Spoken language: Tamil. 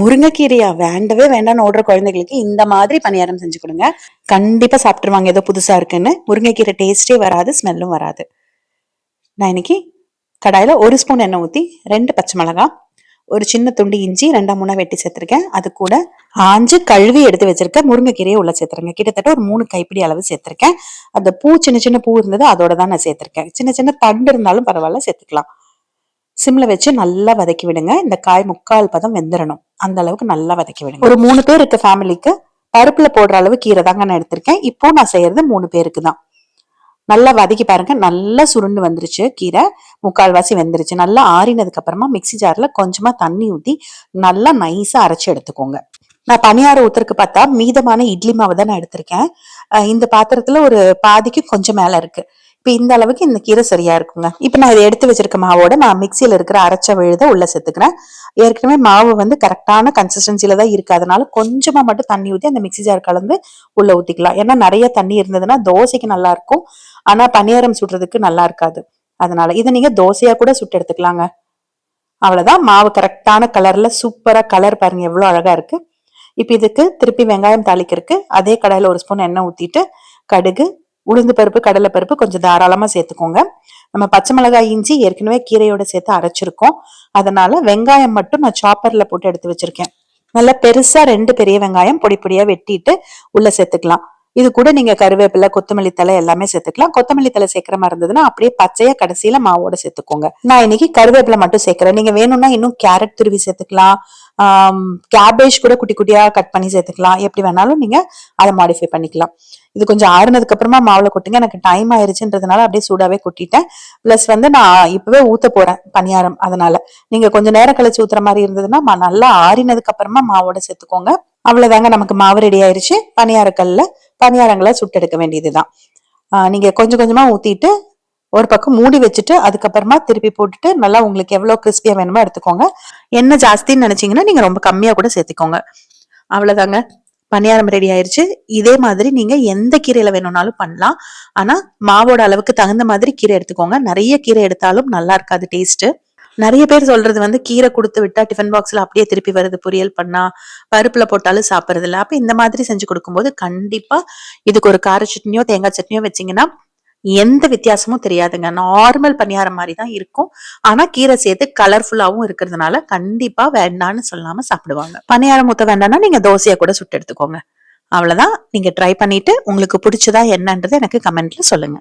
முருங்கைக்கீரையா வேண்டவே வேண்டாம்னு ஓடுற குழந்தைகளுக்கு இந்த மாதிரி பணியாரம் செஞ்சு கொடுங்க. கண்டிப்பா சாப்பிட்டுருவாங்க. ஏதோ புதுசா இருக்குன்னு. முருங்கைக்கீரை டேஸ்டே வராது, ஸ்மெல்லும் வராது. நான் இன்னைக்கு கடாயில 1 ஸ்பூன் எண்ணெய் ஊத்தி 2 பச்சை மிளகாய், ஒரு சின்ன துண்டு இஞ்சி 2-3 வெட்டி சேர்த்திருக்கேன். அது கூட ஆஞ்சு கழுவி எடுத்து வச்சிருக்க முருங்கைக்கீரையை உள்ள சேர்த்துருங்க. கிட்டத்தட்ட ஒரு 3 கைப்பிடி அளவு சேர்த்திருக்கேன். அந்த பூ சின்ன சின்ன பூ இருந்தது, அதோட தான் நான் சேர்த்திருக்கேன். சின்ன சின்ன தண்டு இருந்தாலும் பரவாயில்ல, சேர்த்துக்கலாம். சிம்ல வச்சு நல்லா வதக்கி விடுங்க. இந்த காய் 3/4 பதம் வெந்துடணும். அந்த அளவுக்கு நல்லா வதக்கி விடுங்க. ஒரு 3 பேர் இருக்க ஃபேமிலிக்கு பருப்புல போடுற அளவு கீரை தாங்க நான் எடுத்திருக்கேன். இப்போ நான் செய்யறது 3 பேருக்கு தான். நல்லா வதக்கி பாருங்க. நல்லா சுருண்டு வந்துருச்சு. கீரை 3/4 வாசி வெந்துருச்சு. நல்லா ஆறினதுக்கு அப்புறமா மிக்சி ஜார்ல கொஞ்சமா தண்ணி ஊத்தி நல்லா நைஸா அரைச்சு எடுத்துக்கோங்க. நான் பணியாரம் ஊத்துறதுக்கு பார்த்தா மீதமான இட்லி மாவு தான் நான் எடுத்திருக்கேன். இந்த பாத்திரத்துல ஒரு பாதிக்கு கொஞ்சம் மேல இருக்கு. இப்ப இந்த அளவுக்கு இந்த கீரை சரியா இருக்குங்க. இப்ப நான் இதை எடுத்து வச்சிருக்க மாவோட நான் மிக்சியில இருக்கிற அரைச்ச விழுத உள்ள சேர்த்துக்கிறேன். ஏற்கனவே மாவு வந்து கரெக்டான கன்சிஸ்டன்சில தான் இருக்கு. அதனால கொஞ்சமா மட்டும் தண்ணி ஊத்தி அந்த மிக்சி ஜார் கலந்து உள்ள ஊத்திக்கலாம். ஏன்னா நிறைய தண்ணி இருந்ததுன்னா தோசைக்கு நல்லா இருக்கும், ஆனா பணியாரம் சுடுறதுக்கு நல்லா இருக்காது. அதனால இதை நீங்க தோசையா கூட சுட்டு எடுத்துக்கலாங்க. அவ்வளவுதான். மாவு கரெக்டான கலர்ல சூப்பரா கலர் பாருங்க எவ்வளவு அழகா இருக்கு. இப்ப இதுக்கு திருப்பி வெங்காயம் தாளிக்கிறதுக்கு அதே கடாயில 1 ஸ்பூன் எண்ணெய் ஊத்திட்டு கடுகு, உளுந்து பருப்பு, கடலை பருப்பு கொஞ்சம் தாராளமா சேர்த்துக்கோங்க. நம்ம பச்சை மிளகாய், இஞ்சி ஏற்கனவே கீரையோட சேர்த்து அரைச்சிருக்கோம். அதனால வெங்காயம் மட்டும் நான் சாப்பர்ல போட்டு எடுத்து வச்சிருக்கேன். நல்லா பெருசா 2 பெரிய வெங்காயம் பொடி பொடியா வெட்டிட்டு உள்ள சேர்த்துக்கலாம். இது கூட நீங்க கருவேப்பிலை, கொத்தமல்லி தலை எல்லாமே சேர்த்துக்கலாம். கொத்தமல்லி தலை சேர்க்கிற மாதிரி இருந்ததுன்னா அப்படியே பச்சையா கடைசியில மாவோட சேர்த்துக்கோங்க. நான் இன்னைக்கு கருவேப்பிலை மட்டும் சேர்க்கிறேன். நீங்க வேணும்னா இன்னும் கேரட் துருவி சேர்த்துக்கலாம், கேபேஜ் கூட குட்டி குட்டியா கட் பண்ணி சேர்த்துக்கலாம். எப்படி வேணாலும் நீங்க அதை மாடிஃபை பண்ணிக்கலாம். இது கொஞ்சம் ஆறுனதுக்கு அப்புறமா மாவுல கொட்டுங்க. எனக்கு டைம் ஆயிருச்சுன்றதுனால அப்படியே சூடாவே கொட்டிட்டேன். பிளஸ் வந்து நான் இப்பவே ஊத்த போறேன் பணியாரம். அதனால நீங்க கொஞ்சம் நேரம் கழிச்சு ஊத்துற மாதிரி இருந்ததுன்னா நல்லா ஆறினதுக்கு அப்புறமா மாவோட சேர்த்துக்கோங்க. அவ்வளவுதாங்க, நமக்கு மாவு ரெடி ஆயிருச்சு. பணியாரக்கல்ல பணியாரங்களை சுட்டு எடுக்க வேண்டியதுதான். நீங்க கொஞ்சம் கொஞ்சமா ஊத்திட்டு ஒரு பக்கம் மூடி வச்சுட்டு அதுக்கப்புறமா திருப்பி போட்டுட்டு நல்லா உங்களுக்கு எவ்வளவு கிறிஸ்பியா வேணுமோ எடுத்துக்கோங்க. எண்ணெய் ஜாஸ்தின்னு நினைச்சீங்கன்னா நீங்க ரொம்ப கம்மியா கூட சேர்த்துக்கோங்க. அவ்வளவுதாங்க, பணியாரம் ரெடி ஆயிருச்சு. இதே மாதிரி நீங்க எந்த கீரையில வேணும்னாலும் பண்ணலாம். ஆனா மாவோட அளவுக்கு தகுந்த மாதிரி கீரை எடுத்துக்கோங்க. நிறைய கீரை எடுத்தாலும் நல்லா இருக்காது டேஸ்ட். நிறைய பேர் சொல்றது வந்து கீரை கொடுத்து விட்டா டிஃபன் பாக்ஸ்ல அப்படியே திருப்பி வருது, பொரியல் பண்ணா பருப்புல போட்டாலும் சாப்பிடுறது இல்லை. அப்ப இந்த மாதிரி செஞ்சு கொடுக்கும்போது கண்டிப்பா இதுக்கு ஒரு கார சட்னியோ தேங்காய் சட்னியோ வச்சீங்கன்னா எந்த வித்தியாசமும் தெரியாதுங்க. நார்மல் பணியாரம் மாதிரி தான் இருக்கும். ஆனா கீரை சேர்த்து கலர்ஃபுல்லாவும் இருக்கிறதுனால கண்டிப்பா வேண்டான்னு சொல்லாம சாப்பிடுவாங்க. பணியாரம் ஊத்த வேண்டாம்னா நீங்க தோசையா கூட சுட்டு எடுத்துக்கோங்க. அவ்வளவுதான். நீங்க ட்ரை பண்ணிட்டு உங்களுக்கு பிடிச்சதா என்னன்றது எனக்கு கமெண்ட்ல சொல்லுங்க.